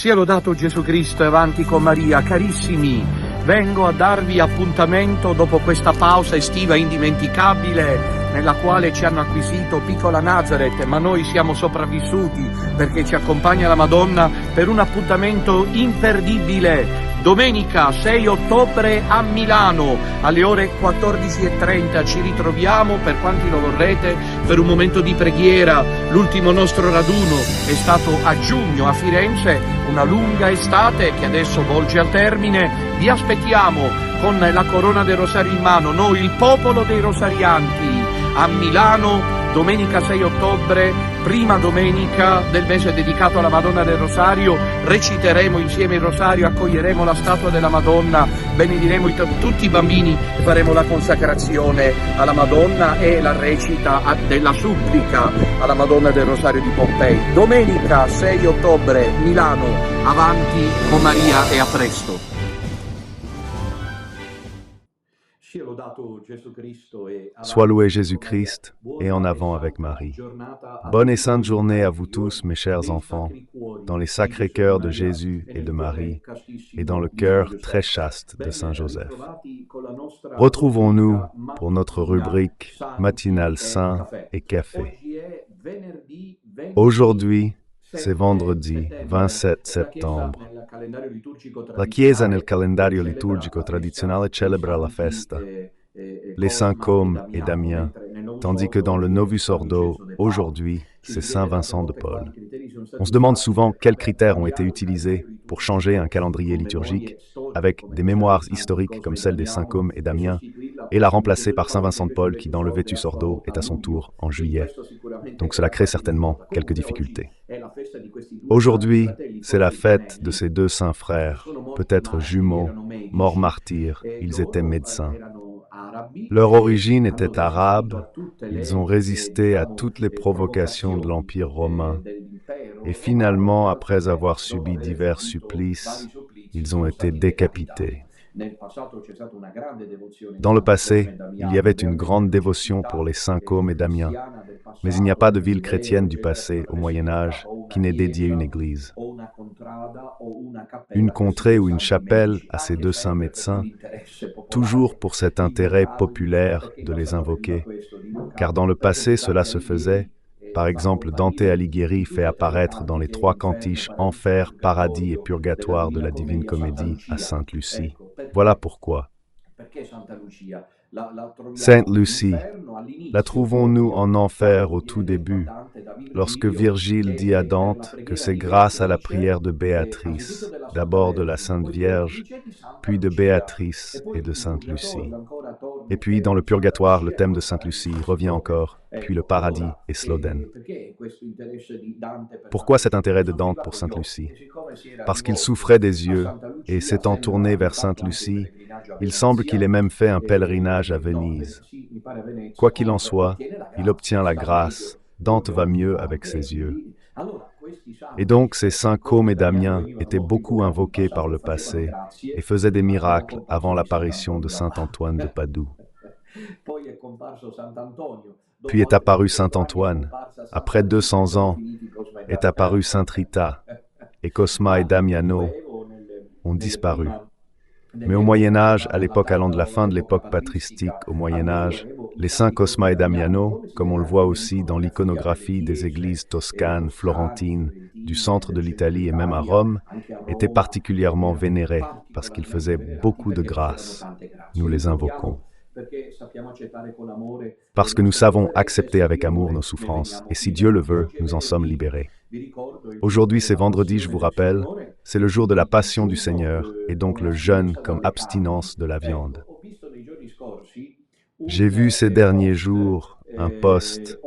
Sia lodato Gesù Cristo e avanti con Maria. Carissimi, vengo a darvi appuntamento dopo questa pausa estiva indimenticabile nella quale ci hanno acquisito Piccola Nazareth, ma noi siamo sopravvissuti perché ci accompagna la Madonna per un appuntamento imperdibile. Domenica 6 ottobre a Milano alle ore 14:30 ci ritroviamo, per quanti lo vorrete, per un momento di preghiera. L'ultimo nostro raduno è stato a giugno a Firenze, una lunga estate che adesso volge al termine. Vi aspettiamo con la corona del rosario in mano, noi il popolo dei rosarianti, a Milano domenica 6 ottobre, prima domenica del mese dedicato alla Madonna del Rosario. Reciteremo insieme il Rosario, accoglieremo la statua della Madonna, benediremo tutti i bambini e faremo la consacrazione alla Madonna e la recita della supplica alla Madonna del Rosario di Pompei. Domenica 6 ottobre, Milano, avanti con Maria e a presto. Sois loué Jésus-Christ et en avant avec Marie. Bonne et sainte journée à vous tous, mes chers enfants, dans les sacrés cœurs de Jésus et de Marie, et dans le cœur très chaste de Saint Joseph. Retrouvons-nous pour notre rubrique matinale Saint et Café. Aujourd'hui, c'est vendredi 27 settembre. La Chiesa nel calendario liturgico tradizionale celebra la festa, les saints Côme et Damien, tandis que dans le Novus Ordo, aujourd'hui, c'est Saint Vincent de Paul. On se demande souvent quels critères ont été utilisés pour changer un calendrier liturgique avec des mémoires historiques comme celle des saints Côme et Damien et la remplacer par Saint Vincent de Paul qui, dans le Vetus Ordo, est à son tour en juillet. Donc cela crée certainement quelques difficultés. Aujourd'hui, c'est la fête de ces deux saints frères, peut-être jumeaux, morts martyrs, ils étaient médecins. Leur origine était arabe, ils ont résisté à toutes les provocations de l'Empire romain et finalement, après avoir subi divers supplices, ils ont été décapités. Dans le passé, il y avait une grande dévotion pour les saints Côme et Damien, mais il n'y a pas de ville chrétienne du passé, au Moyen-Âge, qui n'ait dédié une église. Une contrée ou une chapelle à ces deux saints médecins, toujours pour cet intérêt populaire de les invoquer, car dans le passé cela se faisait. Par exemple, Dante Alighieri fait apparaître dans les trois cantiches Enfer, Paradis et Purgatoire de la Divine Comédie à Sainte Lucie. Voilà pourquoi. Sainte Lucie, la trouvons-nous en enfer au tout début, lorsque Virgile dit à Dante que c'est grâce à la prière de Béatrice, d'abord de la Sainte Vierge, puis de Béatrice et de Sainte Lucie. Et puis, dans le Purgatoire, le thème de Sainte Lucie revient encore, puis le paradis et Slodène. Pourquoi cet intérêt de Dante pour Sainte Lucie? Parce qu'il souffrait des yeux, et s'étant tourné vers Sainte Lucie, il semble qu'il ait même fait un pèlerinage à Venise. Quoi qu'il en soit, il obtient la grâce. Dante va mieux avec ses yeux. Et donc ces saints Côme et Damien étaient beaucoup invoqués par le passé et faisaient des miracles avant l'apparition de saint Antoine de Padoue. Puis est apparu saint Antoine. Après 200 ans, est apparu sainte Rita, et Cosma et Damiano ont disparu. Mais au Moyen-Âge, à l'époque allant de la fin de l'époque patristique au Moyen-Âge, les saints Cosma et Damiano, comme on le voit aussi dans l'iconographie des églises toscanes, florentines, du centre de l'Italie et même à Rome, étaient particulièrement vénérés parce qu'ils faisaient beaucoup de grâce. Nous les invoquons. Parce que nous savons accepter avec amour nos souffrances, et si Dieu le veut, nous en sommes libérés. Aujourd'hui, c'est vendredi, je vous rappelle, c'est le jour de la Passion du Seigneur, et donc le jeûne comme abstinence de la viande. J'ai vu ces derniers jours un post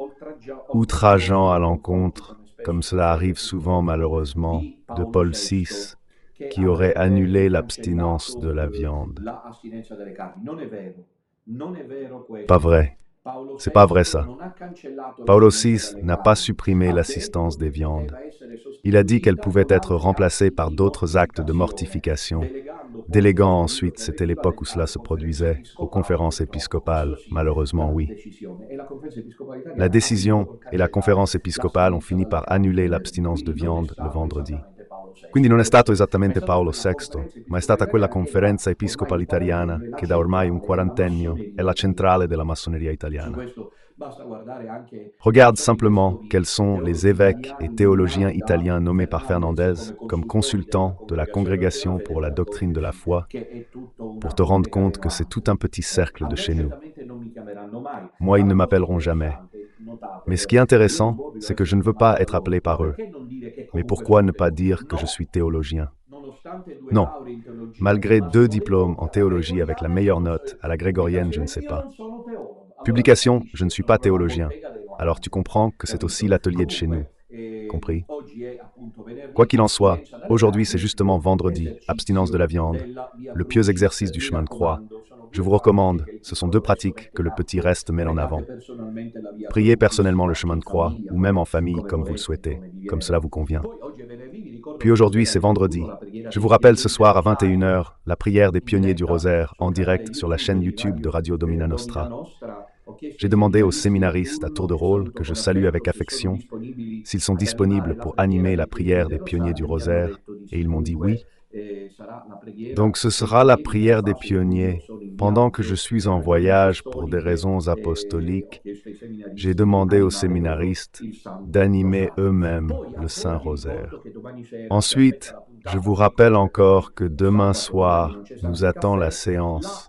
outrageant à l'encontre, comme cela arrive souvent malheureusement, de Paul VI, qui aurait annulé l'abstinence de la viande. Pas vrai. C'est pas vrai ça. Paolo VI n'a pas supprimé l'assistance des viandes. Il a dit qu'elle pouvait être remplacée par d'autres actes de mortification, déléguant ensuite, c'était l'époque où cela se produisait, aux conférences épiscopales, malheureusement oui. La décision et la conférence épiscopale ont fini par annuler l'abstinence de viande le vendredi. Quindi non è stato esattamente Paolo VI, ma è stata quella conferenza episcopale italiana che da ormai un quarantennio è la centrale della massoneria italiana. Regarde simplement quels sont les évêques et théologiens italiens nommés par Fernandez comme consultants de la Congrégation pour la doctrine de la foi pour te rendre compte que c'est tout un petit cercle de chez nous. Moi, ils ne m'appelleront jamais. Mais ce qui est intéressant, c'est que je ne veux pas être appelé par eux. Mais pourquoi ne pas dire que je suis théologien? Non. Malgré 2 diplômes en théologie avec la meilleure note, à la grégorienne, je ne sais pas. Publication, je ne suis pas théologien. Alors tu comprends que c'est aussi l'atelier de chez nous. Compris? Quoi qu'il en soit, aujourd'hui c'est justement vendredi, abstinence de la viande, le pieux exercice du chemin de croix. Je vous recommande, ce sont 2 pratiques que le petit reste met en avant. Priez personnellement le chemin de croix, ou même en famille comme vous le souhaitez, comme cela vous convient. Puis aujourd'hui c'est vendredi. Je vous rappelle ce soir à 21h, la prière des pionniers du rosaire en direct sur la chaîne YouTube de Radio Domina Nostra. J'ai demandé aux séminaristes à tour de rôle, que je salue avec affection, s'ils sont disponibles pour animer la prière des pionniers du rosaire, et ils m'ont dit oui. Donc ce sera la prière des pionniers. Pendant que je suis en voyage pour des raisons apostoliques, j'ai demandé aux séminaristes d'animer eux-mêmes le Saint Rosaire. Ensuite, je vous rappelle encore que demain soir, nous attend la séance.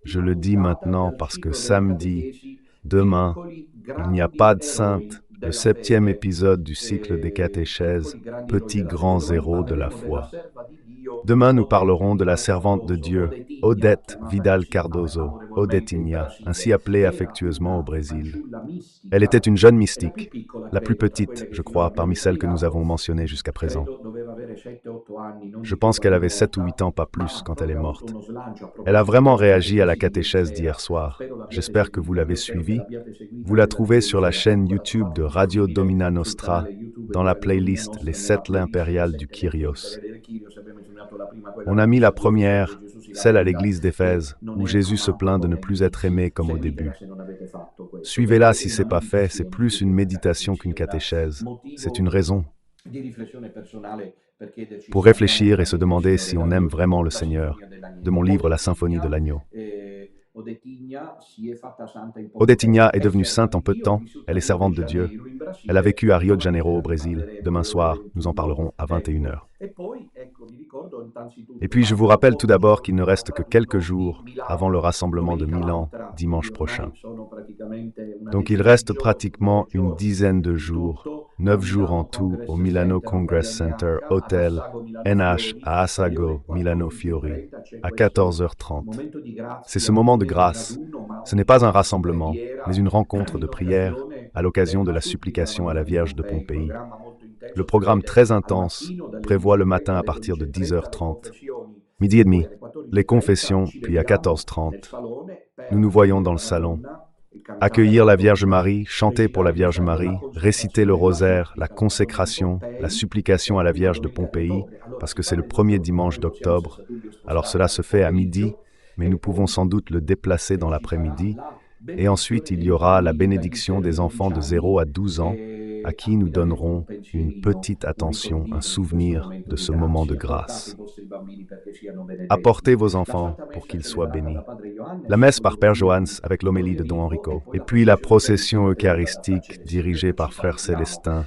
Je le dis maintenant parce que samedi, demain, il n'y a pas de sainte, le 7e épisode du cycle des catéchèses, petit grand zéro de la foi. Demain, nous parlerons de la servante de Dieu, Odette Vidal Cardoso, Odetinha, ainsi appelée affectueusement au Brésil. Elle était une jeune mystique, la plus petite, je crois, parmi celles que nous avons mentionnées jusqu'à présent. Je pense qu'elle avait 7 ou 8 ans, pas plus, quand elle est morte. Elle a vraiment réagi à la catéchèse d'hier soir. J'espère que vous l'avez suivie. Vous la trouvez sur la chaîne YouTube de Radio Domina Nostra, dans la playlist Les 7 impériales du Kyrios. On a mis la première, celle à l'église d'Éphèse, où Jésus se plaint de ne plus être aimé comme au début. Suivez-la si ce n'est pas fait, c'est plus une méditation qu'une catéchèse. C'est une raison pour réfléchir et se demander si on aime vraiment le Seigneur, de mon livre La Symphonie de l'Agneau. Odetinha est devenue sainte en peu de temps, elle est servante de Dieu. Elle a vécu à Rio de Janeiro au Brésil. Demain soir, nous en parlerons à 21h. Et puis je vous rappelle tout d'abord qu'il ne reste que quelques jours avant le rassemblement de Milan, dimanche prochain. Donc il reste pratiquement une dizaine de jours, 9 jours en tout, au Milano Congress Center Hotel NH à Assago, Milano Fiori, à 14h30. C'est ce moment de grâce. Ce n'est pas un rassemblement, mais une rencontre de prière à l'occasion de la supplication à la Vierge de Pompéi. Le programme très intense prévoit le matin à partir de 10h30, midi et demi, les confessions, puis à 14h30. Nous nous voyons dans le salon. Accueillir la Vierge Marie, chanter pour la Vierge Marie, réciter le rosaire, la consécration, la supplication à la Vierge de Pompéi, parce que c'est le premier dimanche d'octobre. Alors cela se fait à midi, mais nous pouvons sans doute le déplacer dans l'après-midi. Et ensuite, il y aura la bénédiction des enfants de 0 à 12 ans, à qui nous donnerons une petite attention, un souvenir de ce moment de grâce. Apportez vos enfants pour qu'ils soient bénis. La messe par Père Johannes avec l'homélie de Don Enrico. Et puis la procession eucharistique dirigée par Frère Célestin.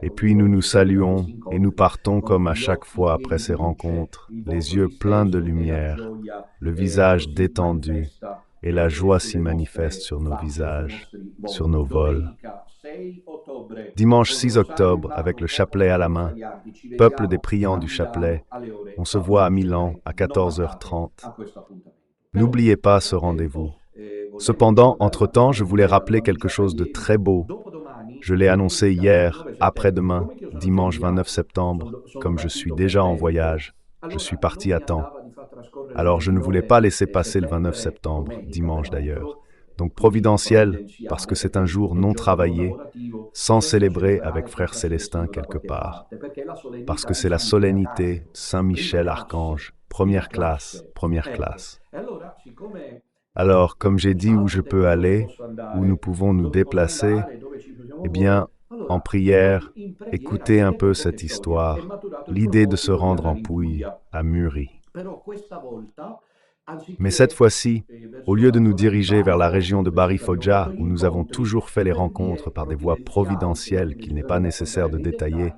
Et puis nous nous saluons et nous partons comme à chaque fois après ces rencontres, les yeux pleins de lumière, le visage détendu, et la joie s'y manifeste sur nos visages, sur nos vols. Dimanche 6 octobre, avec le chapelet à la main, peuple des priants du chapelet, on se voit à Milan à 14h30. N'oubliez pas ce rendez-vous. Cependant, entre-temps, je voulais rappeler quelque chose de très beau. Je l'ai annoncé hier, après-demain, dimanche 29 septembre, comme je suis déjà en voyage, je suis parti à temps. Alors je ne voulais pas laisser passer le 29 septembre, dimanche d'ailleurs. Donc providentiel, parce que c'est un jour non travaillé, sans célébrer avec Frère Célestin quelque part. Parce que c'est la solennité Saint-Michel Archange, première classe, première classe. Alors, comme j'ai dit où je peux aller, où nous pouvons nous déplacer, eh bien, en prière, écoutez un peu cette histoire. l'idée de se rendre en Pouille a mûri. Mais cette fois-ci, au lieu de nous diriger vers la région de Bari Foggia, où nous avons toujours fait les rencontres par des voies providentielles qu'il n'est pas nécessaire de détailler,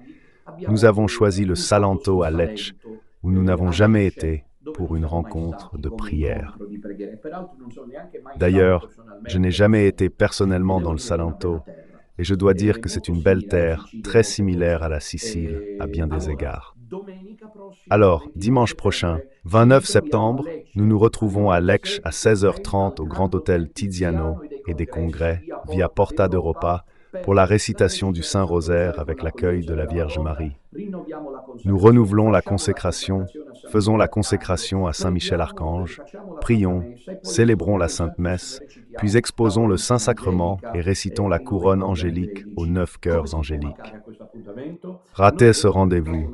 nous avons choisi le Salento à Lecce, où nous n'avons jamais été, pour une rencontre de prière. D'ailleurs, je n'ai jamais été personnellement dans le Salento, et je dois dire que c'est une belle terre, très similaire à la Sicile, à bien des égards. Alors, dimanche prochain, 29 septembre, nous nous retrouvons à Lecce à 16h30 au Grand Hôtel Tiziano et des congrès, via Porta d'Europa, pour la récitation du Saint-Rosaire avec l'accueil de la Vierge Marie. Nous renouvelons la consécration, faisons la consécration à Saint-Michel-Archange, prions, célébrons la Sainte Messe, puis exposons le Saint-Sacrement et récitons la couronne angélique aux 9 cœurs angéliques. Ratez ce rendez-vous.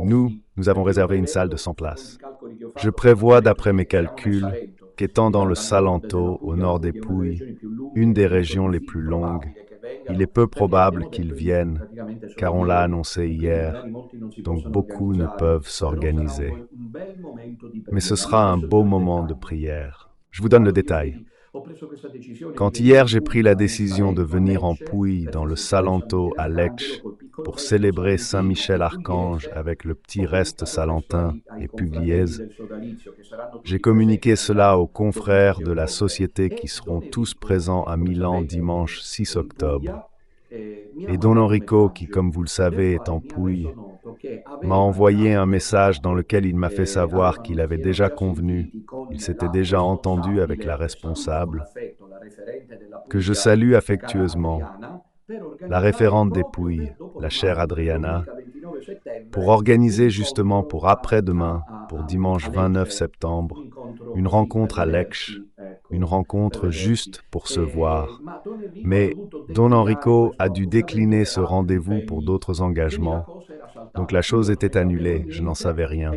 Nous avons réservé une salle de 100 places. Je prévois, d'après mes calculs, qu'étant dans le Salento, au nord des Pouilles, une des régions les plus longues, il est peu probable qu'ils viennent, car on l'a annoncé hier, donc beaucoup ne peuvent s'organiser. Mais ce sera un beau moment de prière. Je vous donne le détail. Quand hier j'ai pris la décision de venir en Pouille dans le Salento à Lecce pour célébrer Saint-Michel-Archange avec le petit reste salentin et Pugliese, j'ai communiqué cela aux confrères de la société qui seront tous présents à Milan dimanche 6 octobre. Et Don Enrico, qui comme vous le savez est en Pouille, m'a envoyé un message dans lequel il m'a fait savoir qu'il avait déjà convenu, il s'était déjà entendu avec la responsable, que je salue affectueusement, la référente des Pouilles, la chère Adriana, pour organiser justement pour après-demain, pour dimanche 29 septembre, une rencontre à Lecce, une rencontre juste pour se voir. Mais Don Enrico a dû décliner ce rendez-vous pour d'autres engagements, donc la chose était annulée, je n'en savais rien.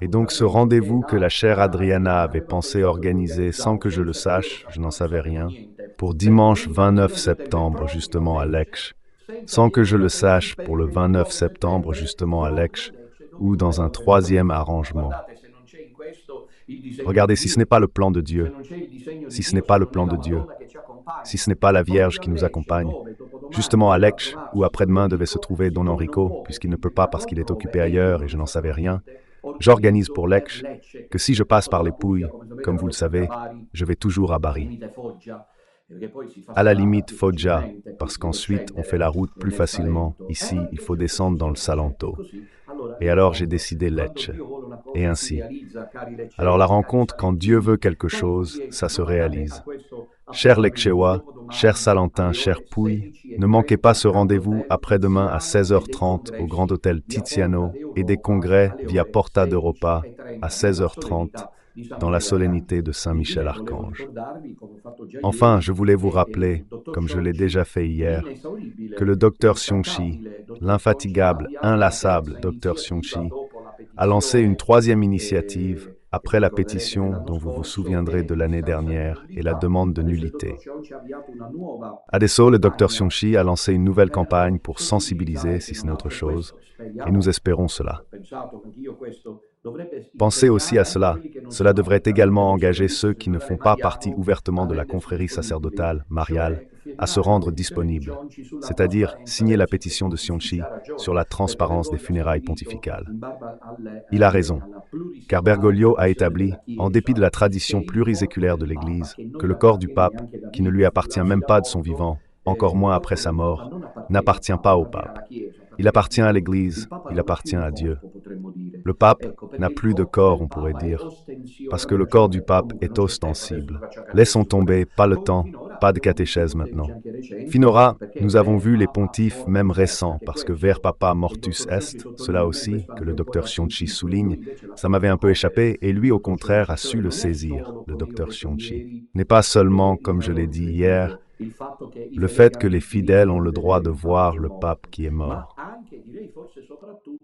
Et donc ce rendez-vous que la chère Adriana avait pensé organiser sans que je le sache, je n'en savais rien, pour dimanche 29 septembre justement à Lecce, sans que je le sache pour le 29 septembre justement à Lecce, ou dans un troisième arrangement. Regardez, si ce n'est pas le plan de Dieu, si ce n'est pas le plan de Dieu, si ce n'est pas la Vierge qui nous accompagne, justement à Lecce, où après-demain devait se trouver Don Enrico, puisqu'il ne peut pas parce qu'il est occupé ailleurs et je n'en savais rien, j'organise pour Lecce que si je passe par les Pouilles, comme vous le savez, je vais toujours à Bari. À la limite Foggia, parce qu'ensuite on fait la route plus facilement. Ici, il faut descendre dans le Salento. Et alors j'ai décidé Lecce. Et ainsi. Alors la rencontre, quand Dieu veut quelque chose, ça se réalise. Chers Lecceois, chers Salentins, chers Pouilles, ne manquez pas ce rendez-vous après-demain à 16h30 au Grand Hôtel Tiziano et des congrès via Porta d'Europa à 16h30 dans la solennité de Saint-Michel-Archange. Enfin, je voulais vous rappeler, comme je l'ai déjà fait hier, que le docteur Sionchi, l'infatigable, inlassable docteur Sionchi, a lancé une troisième initiative après la pétition dont vous vous souviendrez de l'année dernière et la demande de nullité. Adesso, le docteur Sionchi a lancé une nouvelle campagne pour sensibiliser, si ce n'est autre chose, et nous espérons cela. Pensez aussi à cela. Cela devrait également engager ceux qui ne font pas partie ouvertement de la confrérie sacerdotale, mariale, à se rendre disponibles, c'est-à-dire signer la pétition de Sionchi sur la transparence des funérailles pontificales. Il a raison, car Bergoglio a établi, en dépit de la tradition pluriséculaire de l'Église, que le corps du pape, qui ne lui appartient même pas de son vivant, encore moins après sa mort, n'appartient pas au pape. Il appartient à l'Église, il appartient à Dieu. Le pape n'a plus de corps, on pourrait dire, parce que le corps du pape est ostensible. Laissons tomber, pas le temps, pas de catéchèse maintenant. Finora, nous avons vu les pontifes, même récents, parce que ver papa mortus est, cela aussi, que le docteur Sionchi souligne, ça m'avait un peu échappé, et lui, au contraire, a su le saisir, le docteur Sionchi. N'est pas seulement, comme je l'ai dit hier, le fait que les fidèles ont le droit de voir le pape qui est mort,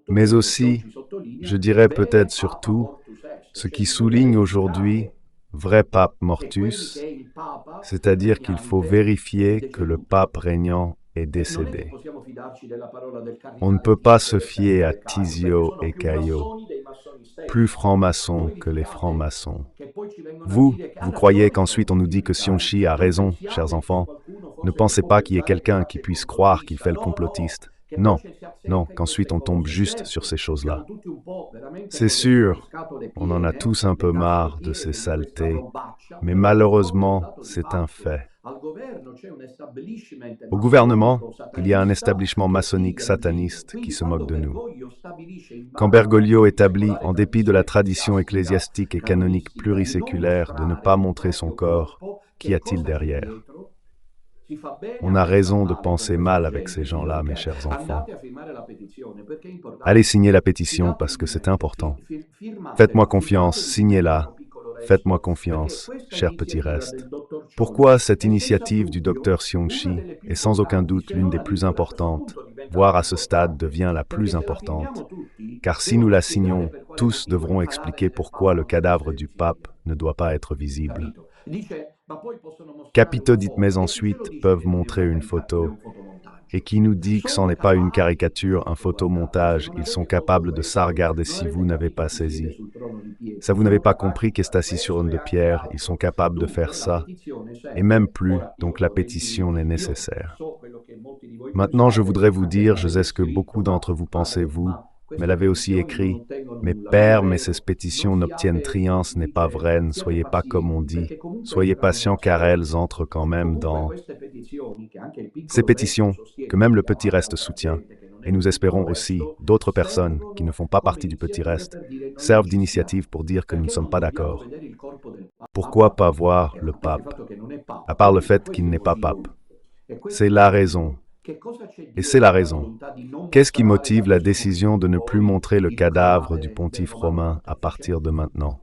mais aussi, je dirais peut-être surtout, ce qui souligne aujourd'hui vrai pape mortus, c'est-à-dire qu'il faut vérifier que le pape régnant est décédé. On ne peut pas se fier à Tizio et Caillot, plus francs-maçons que les francs-maçons. Vous croyez qu'ensuite on nous dit que Sionchi a raison, chers enfants. Ne pensez pas qu'il y ait quelqu'un qui puisse croire qu'il fait le complotiste. Non, non, qu'ensuite on tombe juste sur ces choses-là. C'est sûr, on en a tous un peu marre de ces saletés, mais malheureusement, c'est un fait. Au gouvernement, il y a un établissement maçonnique sataniste qui se moque de nous. Quand Bergoglio établit, en dépit de la tradition ecclésiastique et canonique pluriséculaire, de ne pas montrer son corps, qu'y a-t-il derrière? On a raison de penser mal avec ces gens-là, mes chers enfants. Allez signer la pétition parce que c'est important. Faites-moi confiance, signez-la. Faites-moi confiance, cher petit reste. Pourquoi cette initiative du docteur Sionchi est sans aucun doute l'une des plus importantes, voire à ce stade devient la plus importante? Car si nous la signons, tous devront expliquer pourquoi le cadavre du pape ne doit pas être visible. Capito dit mais ensuite peuvent montrer une photo. Et qui nous dit que c'en est pas une caricature, un photomontage, ils sont capables de ça, regardez si vous n'avez pas saisi. Ça vous n'avez pas compris qu'est assis sur une de pierre, ils sont capables de faire ça. Et même plus, donc la pétition n'est nécessaire. Maintenant je voudrais vous dire, je sais ce que beaucoup d'entre vous pensez vous, mais l'avez aussi écrit. Mais père, mais ces pétitions n'obtiennent rien, ce n'est pas vrai, ne soyez pas comme on dit. Soyez patients car elles entrent quand même dans ces pétitions que même le petit reste soutient. Et nous espérons aussi d'autres personnes qui ne font pas partie du petit reste servent d'initiative pour dire que nous ne sommes pas d'accord. Pourquoi pas voir le pape, à part le fait qu'il n'est pas pape? C'est la raison. Et c'est la raison. Qu'est-ce qui motive la décision de ne plus montrer le cadavre du pontife romain à partir de maintenant?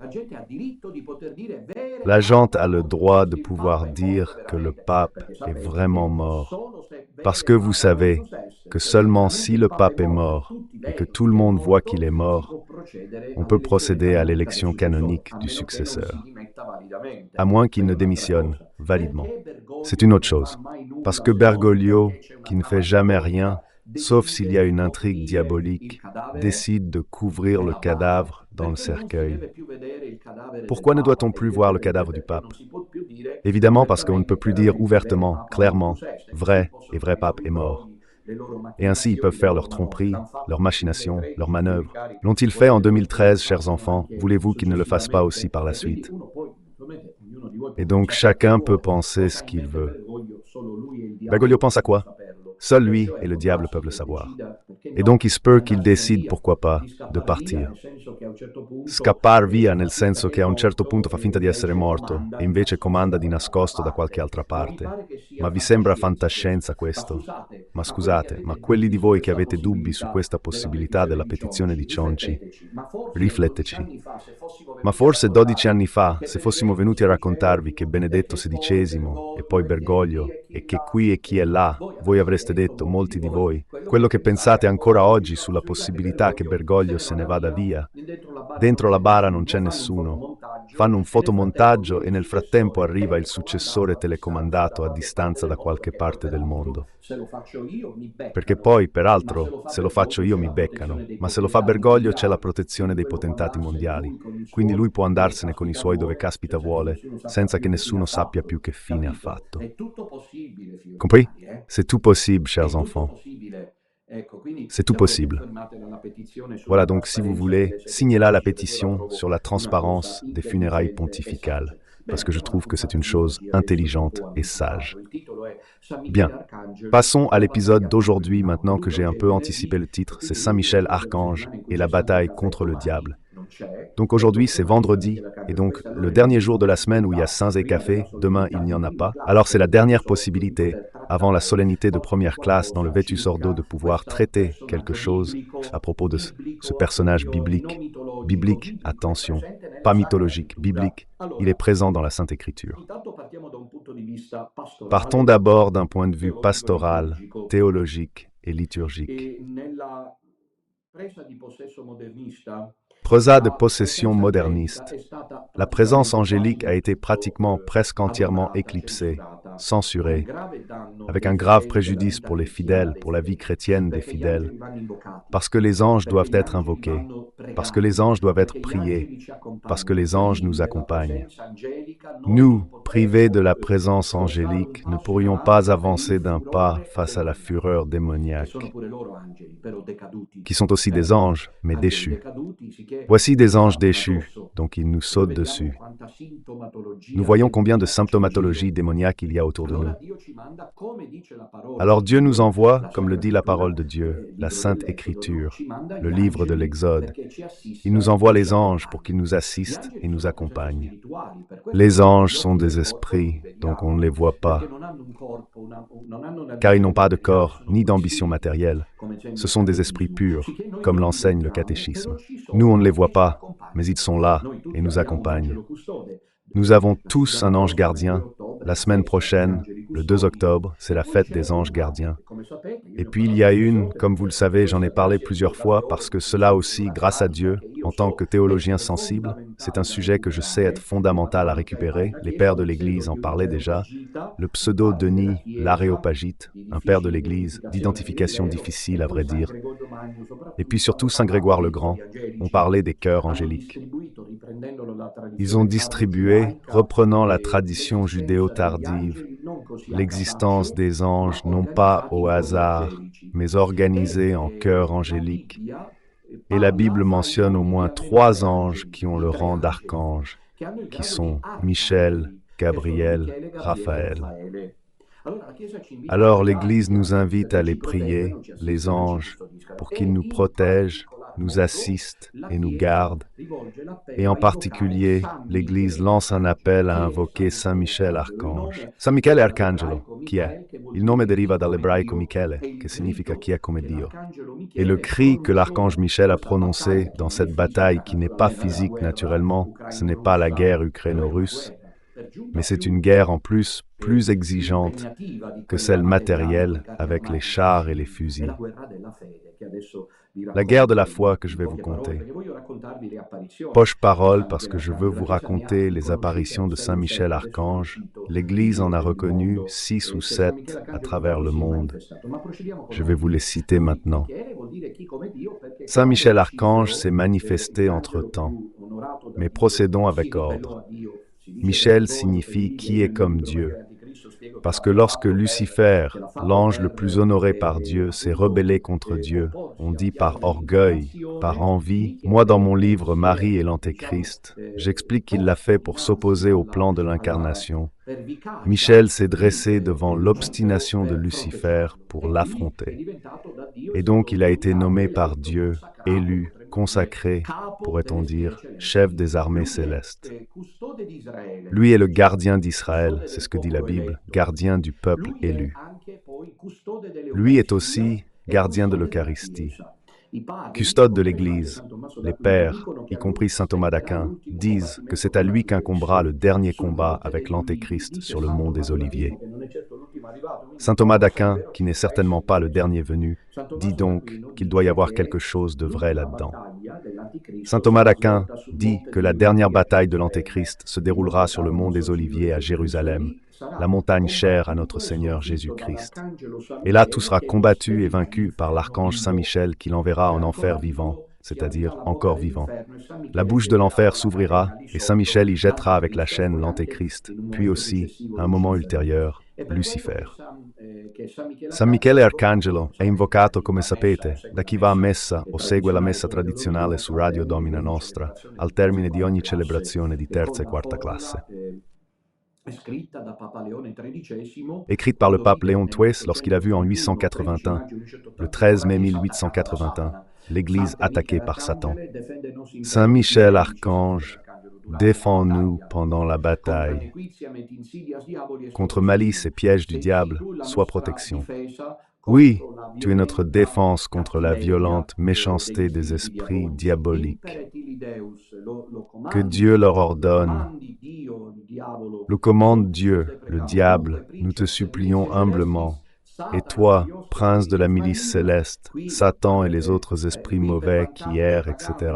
La gente a le droit de pouvoir dire que le pape est vraiment mort. Parce que vous savez que seulement si le pape est mort et que tout le monde voit qu'il est mort, on peut procéder à l'élection canonique du successeur. À moins qu'il ne démissionne validement. C'est une autre chose. Parce que Bergoglio, qui ne fait jamais rien, sauf s'il y a une intrigue diabolique, décide de couvrir le cadavre dans le cercueil. Pourquoi ne doit-on plus voir le cadavre du pape? Évidemment parce qu'on ne peut plus dire ouvertement, clairement, vrai et vrai pape est mort. Et ainsi ils peuvent faire leur tromperie, leur machination, leur manœuvre. L'ont-ils fait en 2013, chers enfants? Voulez-vous qu'ils ne le fassent pas aussi par la suite? Et donc chacun peut penser ce qu'il veut. Bergoglio pense à quoi? Seul lui et le diable peuvent le savoir. E donc il se peut qu'il décide, pourquoi pas, de partir. Scappar via nel senso che a un certo punto fa finta di essere morto e invece comanda di nascosto da qualche altra parte. Ma vi sembra fantascienza questo? Ma scusate, ma quelli di voi che avete dubbi su questa possibilità della petizione di Cionci, rifletteci. Ma forse 12 anni fa, se fossimo venuti a raccontarvi che Benedetto XVI e poi Bergoglio e che qui e chi è là, voi avreste detto, molti di voi, quello che pensate ancora oggi sulla possibilità che Bergoglio se ne vada via. Dentro la bara non c'è nessuno. Fanno un fotomontaggio e nel frattempo arriva il successore telecomandato a distanza da qualche parte del mondo. Perché poi, peraltro, se lo faccio io mi beccano, ma se lo fa Bergoglio c'è la protezione dei potentati mondiali. Quindi lui può andarsene con i suoi dove caspita vuole, senza che nessuno sappia più che fine ha fatto. Compris? C'est tout possible, chers enfants. C'est tout possible. Voilà, donc si vous voulez, signez là la pétition sur la transparence des funérailles pontificales, parce que je trouve que c'est une chose intelligente et sage. Bien, passons à l'épisode d'aujourd'hui maintenant que j'ai un peu anticipé le titre, c'est Saint Michel Archange et la bataille contre le diable. Donc aujourd'hui c'est vendredi, et donc le dernier jour de la semaine où il y a saints et cafés, demain il n'y en a pas. Alors c'est la dernière possibilité, avant la solennité de première classe dans le Vetus Ordo, de pouvoir traiter quelque chose à propos de ce personnage biblique. Biblique, attention, pas mythologique, biblique, il est présent dans la Sainte Écriture. Partons d'abord d'un point de vue pastoral, théologique et liturgique. prosa de possession moderniste. La présence angélique a été pratiquement presque entièrement éclipsée, censurée, avec un grave préjudice pour les fidèles, pour la vie chrétienne des fidèles, parce que les anges doivent être invoqués, parce que les anges doivent être priés, parce que les anges nous accompagnent. Nous, privés de la présence angélique, ne pourrions pas avancer d'un pas face à la fureur démoniaque, qui sont aussi des anges, mais déchus. Voici des anges déchus, donc ils nous sautent dessus. Nous voyons combien de symptomatologie démoniaque il y a autour de nous. Alors Dieu nous envoie, comme le dit la parole de Dieu, la Sainte Écriture, le livre de l'Exode. Il nous envoie les anges pour qu'ils nous assistent et nous accompagnent. Les anges sont des esprits, donc on ne les voit pas, car ils n'ont pas de corps ni d'ambition matérielle. Ce sont des esprits purs, comme l'enseigne le catéchisme. Nous, on ne les voit pas, mais ils sont là et nous accompagnent. Nous avons tous un ange gardien. La semaine prochaine, le 2 octobre, c'est la fête des anges gardiens. Et puis il y a une, comme vous le savez, j'en ai parlé plusieurs fois, parce que cela aussi, grâce à Dieu, en tant que théologien sensible, c'est un sujet que je sais être fondamental à récupérer. Les pères de l'Église en parlaient déjà. Le pseudo-Denis l'Aréopagite, un père de l'Église, d'identification difficile à vrai dire. Et puis surtout Saint Grégoire le Grand, on parlait des chœurs angéliques. Ils ont distribué, reprenant la tradition judéo-tardive, l'existence des anges non pas au hasard, mais organisée en chœurs angéliques. Et la Bible mentionne au moins 3 anges qui ont le rang d'archanges, qui sont Michel, Gabriel, Raphaël. Alors l'Église nous invite à les prier, les anges, pour qu'ils nous protègent, nous assistent et nous gardent. Et en particulier, l'Église lance un appel à invoquer Saint Michel Archange. San Michele Arcangelo, chi è? Il nome deriva dall'ebraico Michele, che significa chi è come Dio. Et le cri que l'archange Michel a prononcé dans cette bataille qui n'est pas physique naturellement, ce n'est pas la guerre ukraino-russe, mais c'est une guerre en plus exigeante que celle matérielle avec les chars et les fusils. La guerre de la foi que je vais vous conter. Poche-parole parce que je veux vous raconter les apparitions de Saint Michel Archange. L'Église en a reconnu 6 ou 7 à travers le monde. Je vais vous les citer maintenant. Saint Michel Archange s'est manifesté entre-temps, mais procédons avec ordre. Michel signifie « qui est comme Dieu ». Parce que lorsque Lucifer, l'ange le plus honoré par Dieu, s'est rebellé contre Dieu, on dit par orgueil, par envie. Moi, dans mon livre « Marie et l'Antéchrist », j'explique qu'il l'a fait pour s'opposer au plan de l'incarnation. Michel s'est dressé devant l'obstination de Lucifer pour l'affronter. Et donc il a été nommé par Dieu, élu, consacré, pourrait-on dire, chef des armées célestes. Lui est le gardien d'Israël, c'est ce que dit la Bible, gardien du peuple élu. Lui est aussi gardien de l'Eucharistie, custode de l'Église. Les pères, y compris saint Thomas d'Aquin, disent que c'est à lui qu'incombera le dernier combat avec l'Antéchrist sur le mont des Oliviers. Saint Thomas d'Aquin, qui n'est certainement pas le dernier venu, dit donc qu'il doit y avoir quelque chose de vrai là-dedans. Saint Thomas d'Aquin dit que la dernière bataille de l'Antéchrist se déroulera sur le mont des Oliviers à Jérusalem, la montagne chère à notre Seigneur Jésus-Christ. Et là, tout sera combattu et vaincu par l'archange Saint Michel qui l'enverra en enfer vivant, c'est-à-dire encore vivant. La bouche de l'enfer s'ouvrira et Saint Michel y jettera avec la chaîne l'Antéchrist, puis aussi, à un moment ultérieur, Lucifer. San Michele Arcangelo è invocato, come sapete, da chi va a messa o segue la messa tradizionale su Radio Domina Nostra al termine di ogni celebrazione di terza e quarta classe. Écrite par le pape Léon XIII lorsqu'il a vu en 881, le 13 mai 1881, l'Église attaquée par Satan. Saint Michel Archange, défends-nous pendant la bataille. Contre malice et piège du diable, sois protection. Oui, tu es notre défense contre la violente méchanceté des esprits diaboliques. Que Dieu leur ordonne. Le commande Dieu, le diable, nous te supplions humblement. Et toi, prince de la milice céleste, Satan et les autres esprits mauvais qui errent, etc.,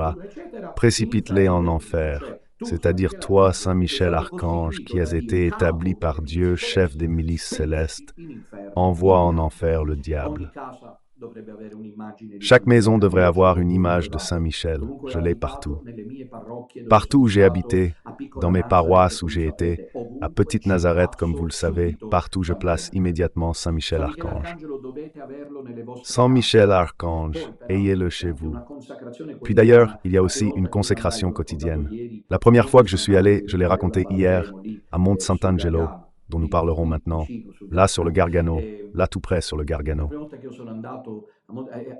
précipite-les en enfer, c'est-à-dire toi, Saint Michel Archange, qui as été établi par Dieu, chef des milices célestes, envoie en enfer le diable. Chaque maison devrait avoir une image de Saint Michel, je l'ai partout. Partout où j'ai habité, dans mes paroisses où j'ai été, à Petite Nazareth comme vous le savez, partout je place immédiatement Saint Michel Archange. Saint Michel Archange, ayez-le chez vous. Puis d'ailleurs, il y a aussi une consécration quotidienne. La première fois que je suis allé, je l'ai raconté hier, à Monte Sant'Angelo, dont nous parlerons maintenant, là sur le Gargano, là tout près sur le Gargano.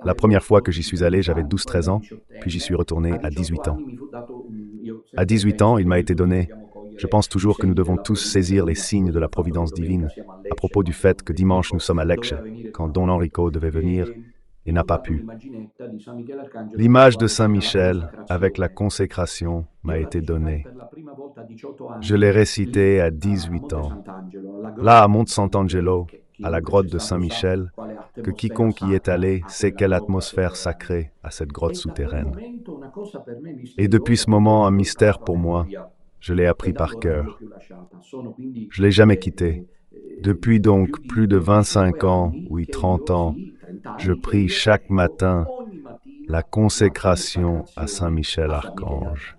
La première fois que j'y suis allé, j'avais 12-13 ans, puis j'y suis retourné à 18 ans. À 18 ans, il m'a été donné. Je pense toujours que nous devons tous saisir les signes de la providence divine, à propos du fait que dimanche nous sommes à Lecce, quand Don Enrico devait venir et n'a pas pu. L'image de Saint Michel, avec la consécration, m'a été donnée. Je l'ai récitée à 18 ans. Là, à Monte Sant'Angelo, à la grotte de Saint-Michel, que quiconque y est allé sait quelle atmosphère sacrée à cette grotte souterraine. Et depuis ce moment, un mystère pour moi, je l'ai appris par cœur. Je ne l'ai jamais quitté. Depuis donc plus de 25 ans, oui 30 ans, je prie chaque matin la consécration à Saint Michel Archange.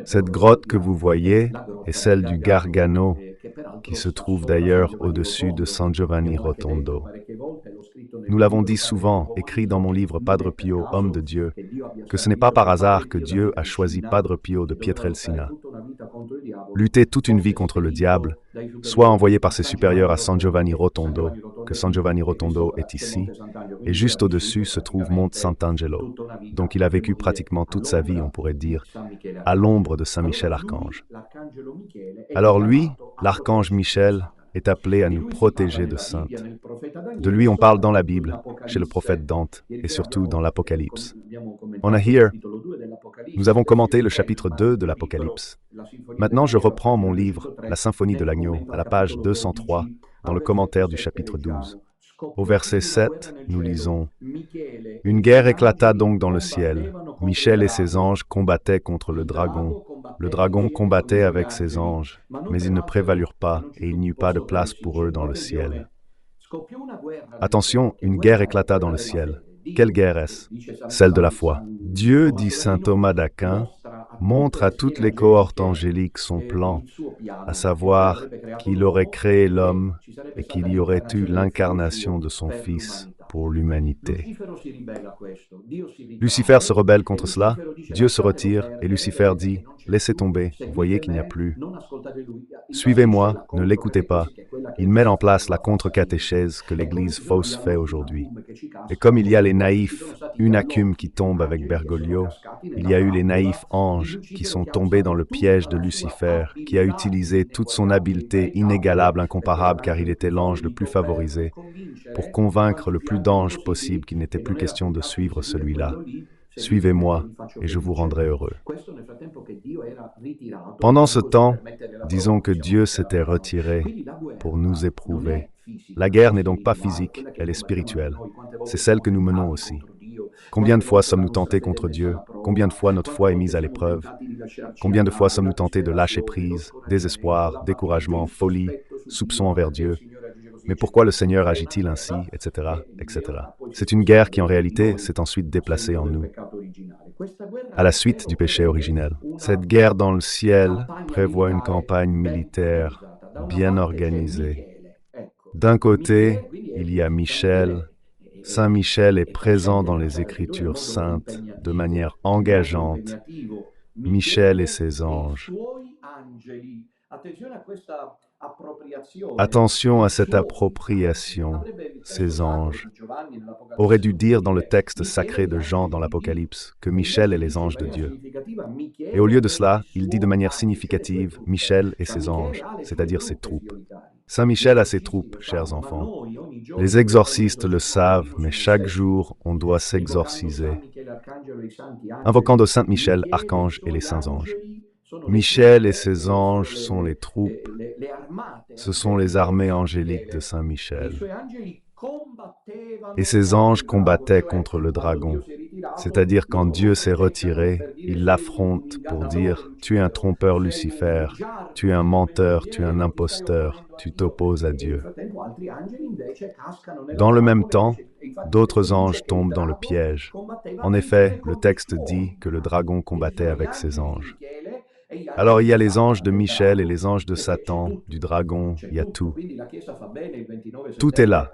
Cette grotte que vous voyez est celle du Gargano, qui se trouve d'ailleurs au-dessus de San Giovanni Rotondo. Nous l'avons dit souvent, écrit dans mon livre Padre Pio, Homme de Dieu, que ce n'est pas par hasard que Dieu a choisi Padre Pio de Pietrelcina. Lutter toute une vie contre le diable, soit envoyé par ses supérieurs à San Giovanni Rotondo, que San Giovanni Rotondo est ici, et juste au-dessus se trouve Monte Sant'Angelo. Donc il a vécu pratiquement toute sa vie, on pourrait dire, à l'ombre de Saint Michel Archange. Alors lui, l'archange Michel, est appelé à nous protéger de saintes. De lui on parle dans la Bible, chez le prophète Dante, et surtout dans l'Apocalypse. On a here, nous avons commenté le chapitre 2 de l'Apocalypse. Maintenant je reprends mon livre, La Symphonie de l'Agneau, à la page 203, dans le commentaire du chapitre 12. Au verset 7, nous lisons « Une guerre éclata donc dans le ciel. Michel et ses anges combattaient contre le dragon. Le dragon combattait avec ses anges, mais ils ne prévalurent pas et il n'y eut pas de place pour eux dans le ciel. » Attention, une guerre éclata dans le ciel. Quelle guerre est-ce? Celle de la foi. Dieu, dit saint Thomas d'Aquin, montre à toutes les cohortes angéliques son plan, à savoir qu'il aurait créé l'homme et qu'il y aurait eu l'incarnation de son Fils pour l'humanité. Lucifer se rebelle contre cela, Dieu se retire et Lucifer dit « Laissez tomber, voyez qu'il n'y a plus. Suivez-moi, ne l'écoutez pas. » Il met en place la contre-catéchèse que l'Église fausse fait aujourd'hui. Et comme il y a les naïfs, une acume qui tombe avec Bergoglio, il y a eu les naïfs anges qui sont tombés dans le piège de Lucifer, qui a utilisé toute son habileté inégalable, incomparable, car il était l'ange le plus favorisé, pour convaincre le plus d'anges possible qu'il n'était plus question de suivre celui-là. Suivez-moi et je vous rendrai heureux. Pendant ce temps, disons que Dieu s'était retiré pour nous éprouver. La guerre n'est donc pas physique, elle est spirituelle. C'est celle que nous menons aussi. Combien de fois sommes-nous tentés contre Dieu? Combien de fois notre foi est mise à l'épreuve? Combien de fois sommes-nous tentés de lâcher prise, désespoir, découragement, folie, soupçon envers Dieu? Mais pourquoi le Seigneur agit-il ainsi, etc., etc. C'est une guerre qui en réalité s'est ensuite déplacée en nous, à la suite du péché originel. Cette guerre dans le ciel prévoit une campagne militaire bien organisée. D'un côté, il y a Michel. Saint Michel est présent dans les Écritures saintes de manière engageante. Michel et ses anges. Attention à cette appropriation, ces anges. Aurait dû dire dans le texte sacré de Jean dans l'Apocalypse que Michel est les anges de Dieu. Et au lieu de cela, il dit de manière significative Michel et ses anges, c'est-à-dire ses troupes. Saint Michel a ses troupes, chers enfants. Les exorcistes le savent, mais chaque jour, on doit s'exorciser, invoquant de Saint Michel, archange et les saints anges. Michel et ses anges sont les troupes, ce sont les armées angéliques de Saint Michel. Et ces anges combattaient contre le dragon, c'est-à-dire quand Dieu s'est retiré, ils l'affrontent pour dire « Tu es un trompeur Lucifer, tu es un menteur, tu es un imposteur, tu t'opposes à Dieu ». Dans le même temps, d'autres anges tombent dans le piège. En effet, le texte dit que le dragon combattait avec ses anges. Alors il y a les anges de Michel et les anges de Satan, du dragon, il y a tout. Tout est là.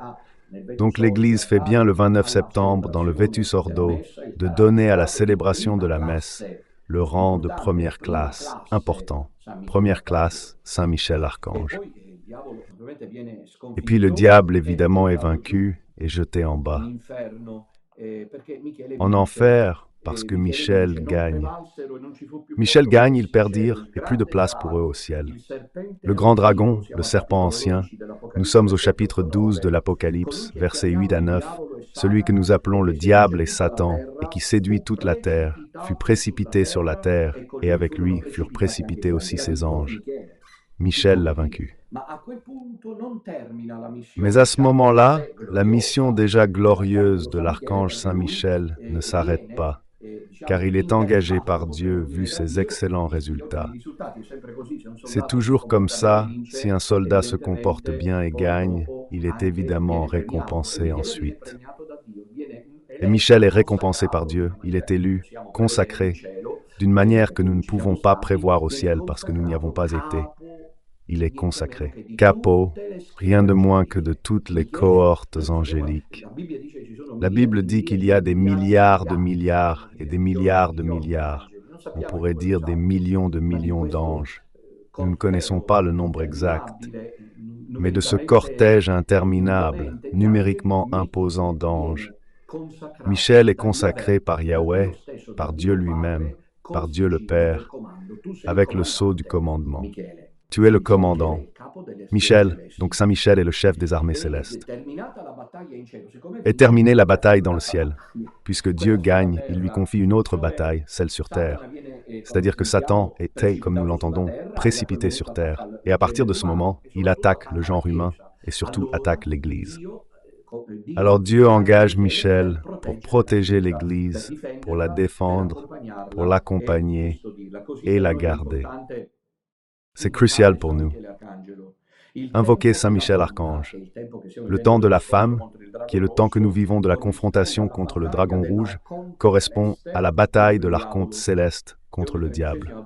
Donc l'Église fait bien le 29 septembre, dans le Vetus Ordo, de donner à la célébration de la messe le rang de première classe, important. Première classe, Saint Michel Archange. Et puis le diable, évidemment, est vaincu et jeté en bas. En enfer, parce que Michel gagne. Michel gagne, ils perdirent, et plus de place pour eux au ciel. Le grand dragon, le serpent ancien, nous sommes au chapitre 12 de l'Apocalypse, versets 8 à 9, celui que nous appelons le diable et Satan, et qui séduit toute la terre, fut précipité sur la terre, et avec lui furent précipités aussi ses anges. Michel l'a vaincu. Mais à ce moment-là, la mission déjà glorieuse de l'archange Saint Michel ne s'arrête pas, car il est engagé par Dieu vu ses excellents résultats. C'est toujours comme ça, si un soldat se comporte bien et gagne, il est évidemment récompensé ensuite. Et Michel est récompensé par Dieu, il est élu, consacré, d'une manière que nous ne pouvons pas prévoir au ciel parce que nous n'y avons pas été. Il est consacré. Capot, rien de moins que de toutes les cohortes angéliques. La Bible dit qu'il y a des milliards de milliards et des milliards de milliards. On pourrait dire des millions de millions d'anges. Nous ne connaissons pas le nombre exact, mais de ce cortège interminable, numériquement imposant d'anges, Michel est consacré par Yahweh, par Dieu lui-même, par Dieu le Père, avec le sceau du commandement. Tu es le commandant. Michel, donc Saint Michel est le chef des armées célestes. Est terminée la bataille dans le ciel. Puisque Dieu gagne, il lui confie une autre bataille, celle sur terre. C'est-à-dire que Satan était, comme nous l'entendons, précipité sur terre. Et à partir de ce moment, il attaque le genre humain et surtout attaque l'Église. Alors Dieu engage Michel pour protéger l'Église, pour la défendre, pour l'accompagner et la garder. C'est crucial pour nous. Invoquer Saint Michel Archange. Le temps de la femme, qui est le temps que nous vivons de la confrontation contre le dragon rouge, correspond à la bataille de l'archonte céleste contre le diable.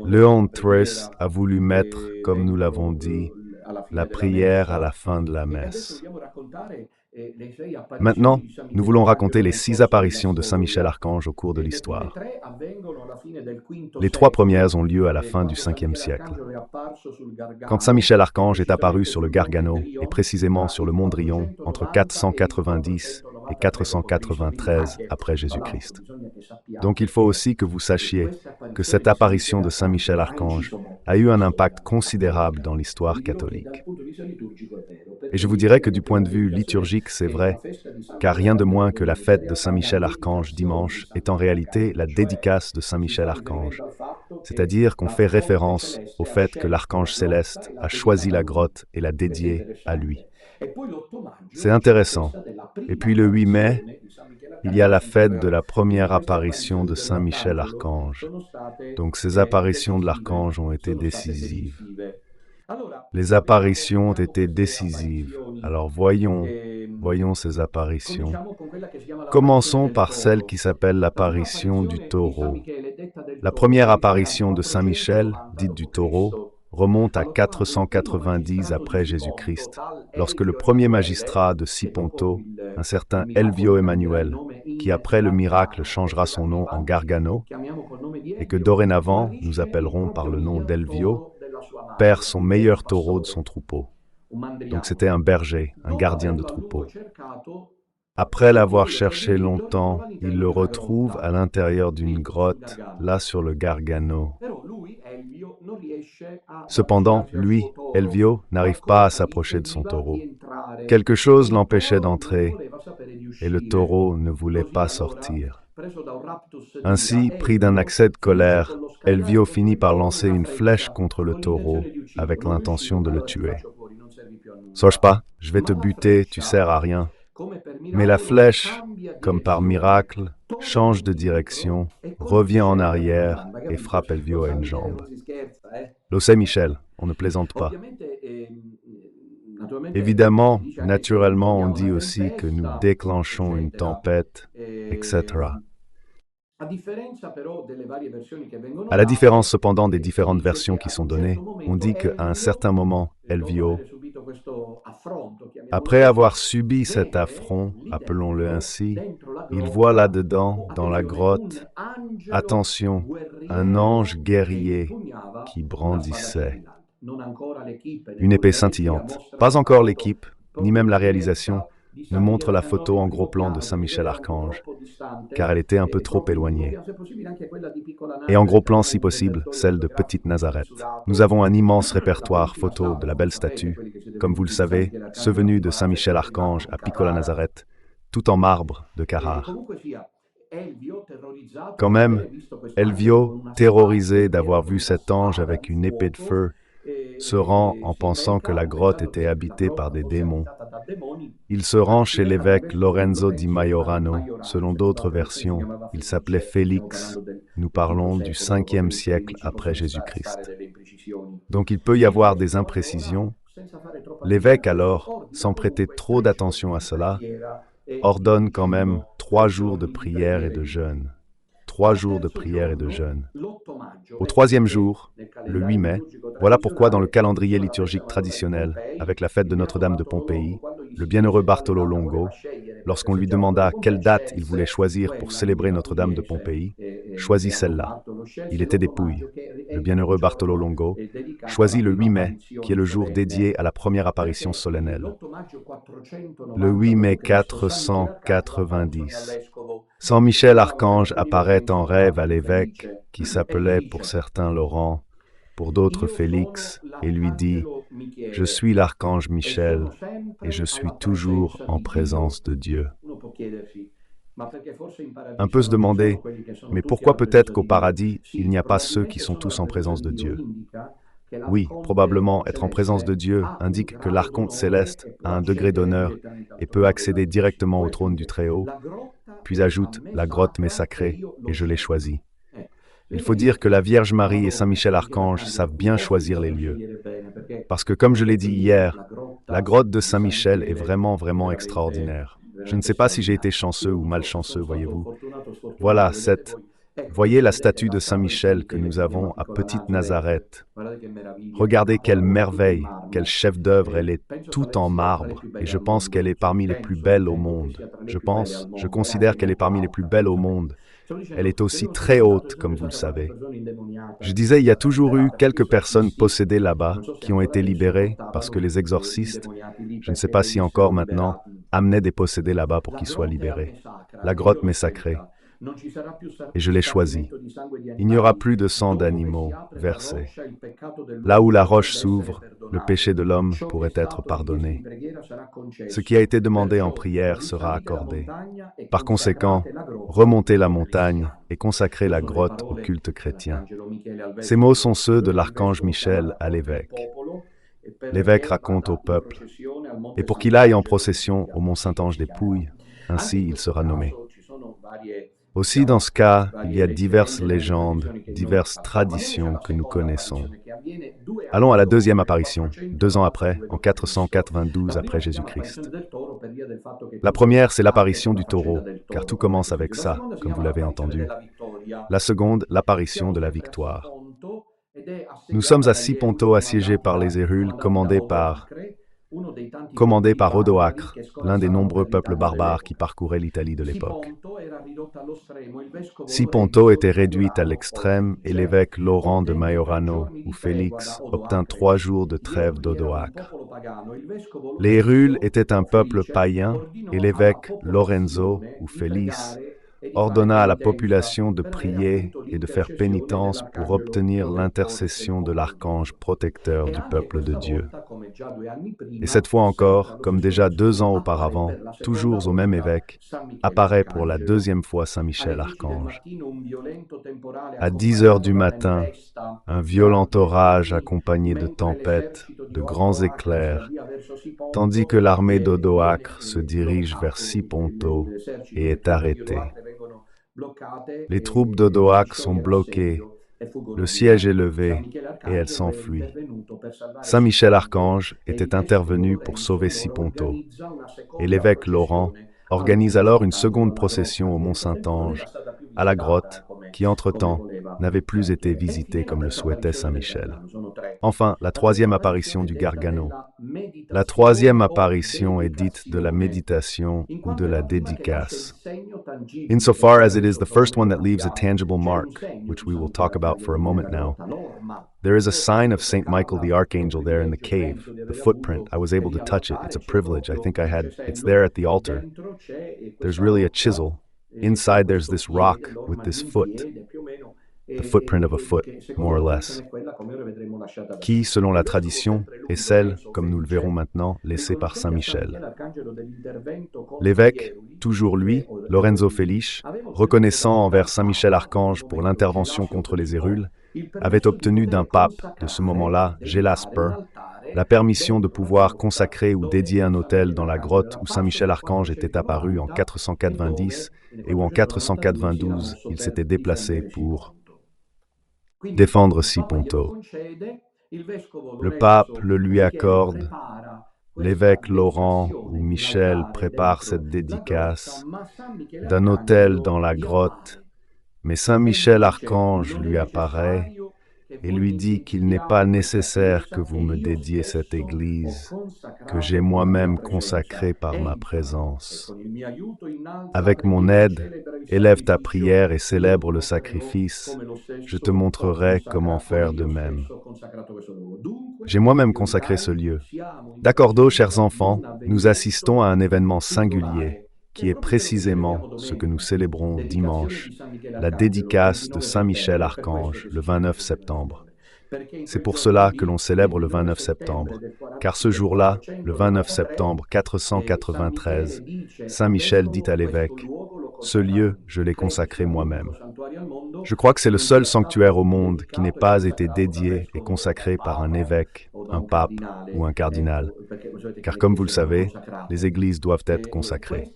Léon Tress a voulu mettre, comme nous l'avons dit, la prière à la fin de la messe. Maintenant, nous voulons raconter les 6 apparitions de Saint Michel Archange au cours de l'histoire. Les 3 premières ont lieu à la fin du 5e siècle. Quand Saint Michel Archange est apparu sur le Gargano, et précisément sur le Mondrion, entre 490 et 493 après Jésus-Christ. Donc il faut aussi que vous sachiez que cette apparition de Saint Michel Archange a eu un impact considérable dans l'histoire catholique. Et je vous dirais que du point de vue liturgique, c'est vrai, car rien de moins que la fête de Saint Michel Archange dimanche est en réalité la dédicace de Saint Michel Archange. C'est-à-dire qu'on fait référence au fait que l'archange céleste a choisi la grotte et l'a dédiée à lui. C'est intéressant. Et puis le 8 mai, il y a la fête de la première apparition de Saint Michel Archange. Donc ces apparitions de l'archange ont été décisives. Les apparitions ont été décisives. Alors voyons ces apparitions. Commençons par celle qui s'appelle l'apparition du taureau. La première apparition de Saint Michel, dite du taureau, remonte à 490 après Jésus-Christ, lorsque le premier magistrat de Siponto, un certain Elvio Emmanuel, qui après le miracle changera son nom en Gargano, et que dorénavant nous appellerons par le nom d'Elvio, perd son meilleur taureau de son troupeau. Donc c'était un berger, un gardien de troupeau. Après l'avoir cherché longtemps, il le retrouve à l'intérieur d'une grotte, là sur le Gargano. Cependant, lui, Elvio, n'arrive pas à s'approcher de son taureau. Quelque chose l'empêchait d'entrer, et le taureau ne voulait pas sortir. Ainsi, pris d'un accès de colère, Elvio finit par lancer une flèche contre le taureau avec l'intention de le tuer. Sois pas, je vais te buter, tu sers à rien. Mais la flèche, comme par miracle, change de direction, revient en arrière et frappe Elvio à une jambe. Lo sai Michel, on ne plaisante pas. Évidemment, naturellement, on dit aussi que nous déclenchons une tempête, etc. À la différence cependant des différentes versions qui sont données, on dit qu'à un certain moment, Elvio, après avoir subi cet affront, appelons-le ainsi, il voit là-dedans, dans la grotte, attention, un ange guerrier qui brandissait une épée scintillante. Pas encore l'équipe, ni même la réalisation, ne montre la photo en gros plan de Saint-Michel-Archange, car elle était un peu trop éloignée. Et en gros plan, si possible, celle de Petite Nazareth. Nous avons un immense répertoire photo de la belle statue, comme vous le savez, venue de Saint-Michel-Archange à Piccola Nazareth, tout en marbre de Carrare. Quand même, Elvio, terrorisé d'avoir vu cet ange avec une épée de feu, se rend en pensant que la grotte était habitée par des démons. Il se rend chez l'évêque Lorenzo di Majorano. Selon d'autres versions, il s'appelait Félix. Nous parlons du 5e siècle après Jésus-Christ. Donc il peut y avoir des imprécisions. L'évêque alors, sans prêter trop d'attention à cela, ordonne quand même 3 jours de prière et de jeûne. 3 jours de prière et de jeûne. Au 3e jour, le 8 mai, voilà pourquoi dans le calendrier liturgique traditionnel, avec la fête de Notre-Dame de Pompéi, le bienheureux Bartolo Longo, lorsqu'on lui demanda quelle date il voulait choisir pour célébrer Notre-Dame de Pompéi, choisit celle-là. Il était des Pouilles. Le bienheureux Bartolo Longo choisit le 8 mai, qui est le jour dédié à la première apparition solennelle. Le 8 mai 490. Saint Michel Archange apparaît en rêve à l'évêque, qui s'appelait pour certains Laurent, pour d'autres Félix, et lui dit « Je suis l'archange Michel, et je suis toujours en présence de Dieu. » Un peut se demander, mais pourquoi peut-être qu'au paradis, il n'y a pas ceux qui sont tous en présence de Dieu? Oui, probablement, être en présence de Dieu indique que l'archonte céleste a un degré d'honneur et peut accéder directement au trône du Très-Haut, puis ajoute « La grotte m'est sacrée, et je l'ai choisie. » Il faut dire que la Vierge Marie et Saint Michel Archange savent bien choisir les lieux. Parce que, comme je l'ai dit hier, la grotte de Saint Michel est vraiment, vraiment extraordinaire. Je ne sais pas si j'ai été chanceux ou malchanceux, voyez-vous. Voilà, voyez la statue de Saint Michel que nous avons à Petite Nazareth. Regardez quelle merveille, quel chef-d'œuvre, elle est toute en marbre, et je pense qu'elle est parmi les plus belles au monde. Je considère qu'elle est parmi les plus belles au monde. Elle est aussi très haute, comme vous le savez. Je disais, il y a toujours eu quelques personnes possédées là-bas qui ont été libérées parce que les exorcistes, je ne sais pas si encore maintenant, amenaient des possédés là-bas pour qu'ils soient libérés. La grotte m'est sacrée. Et je l'ai choisie. Il n'y aura plus de sang d'animaux versés. Là où la roche s'ouvre, le péché de l'homme pourrait être pardonné. Ce qui a été demandé en prière sera accordé. Par conséquent, remontez la montagne et consacrez la grotte au culte chrétien. Ces mots sont ceux de l'archange Michel à l'évêque. L'évêque raconte au peuple, et pour qu'il aille en procession au mont Saint-Ange des Pouilles, ainsi il sera nommé. Aussi, dans ce cas, il y a diverses légendes, diverses traditions que nous connaissons. Allons à la 2e apparition, 2 ans après, en 492 après Jésus-Christ. La première, c'est l'apparition du taureau, car tout commence avec ça, comme vous l'avez entendu. La seconde, l'apparition de la victoire. Nous sommes à Siponto, assiégés par les Hérules, commandés par Odoacre, l'un des nombreux peuples barbares qui parcouraient l'Italie de l'époque. Siponto était réduite à l'extrême et l'évêque Laurent de Majorano, ou Félix, obtint 3 jours de trêve d'Odoacre. Les Hérules étaient un peuple païen et l'évêque Lorenzo, ou Félix, ordonna à la population de prier et de faire pénitence pour obtenir l'intercession de l'archange protecteur du peuple de Dieu. Et cette fois encore, comme déjà 2 ans auparavant, toujours au même évêque, apparaît pour la 2e fois Saint Michel Archange. À 10 heures du matin, un violent orage accompagné de tempêtes, de grands éclairs, tandis que l'armée d'Odoacre se dirige vers Siponto et est arrêtée. Les troupes d'Odoacre sont bloquées, le siège est levé et elles s'enfuient. Saint Michel Archange était intervenu pour sauver Siponto, et l'évêque Laurent organise alors une seconde procession au Mont Saint-Ange, à la grotte, qui entre-temps n'avait plus été visitée comme le souhaitait Saint Michel. Enfin, la 3e apparition du Gargano. La 3e apparition est dite de la méditation ou de la dédicace. Insofar as it is the first one that leaves a tangible mark, which we will talk about for a moment now, there is a sign of Saint Michael the Archangel there in the cave, the footprint. I was able to touch it. It's a privilege. It's there at the altar. There's really a chisel. Inside there's this rock with this foot, the footprint of a foot, more or less, qui, selon la tradition, est celle, comme nous le verrons maintenant, laissée par Saint Michel. L'évêque, toujours lui, Lorenzo Felice, reconnaissant envers Saint Michel Archange pour l'intervention contre les Hérules, avait obtenu d'un pape, de ce moment-là, Gélas I, la permission de pouvoir consacrer ou dédier un autel dans la grotte où Saint Michel Archange était apparu en 490 et où en 492 il s'était déplacé pour défendre Siponto. Le pape le lui accorde, l'évêque Laurent ou Michel prépare cette dédicace d'un autel dans la grotte, mais Saint Michel Archange lui apparaît et lui dit qu'il n'est pas nécessaire que vous me dédiez cette église, que j'ai moi-même consacrée par ma présence. Avec mon aide, élève ta prière et célèbre le sacrifice, je te montrerai comment faire de même. J'ai moi-même consacré ce lieu. D'accordo, chers enfants, nous assistons à un événement singulier, qui est précisément ce que nous célébrons dimanche, la dédicace de Saint Michel Archange, le 29 septembre. C'est pour cela que l'on célèbre le 29 septembre, car ce jour-là, le 29 septembre 493, Saint Michel dit à l'évêque, « Ce lieu, je l'ai consacré moi-même. » Je crois que c'est le seul sanctuaire au monde qui n'ait pas été dédié et consacré par un évêque, un pape ou un cardinal, car comme vous le savez, les églises doivent être consacrées.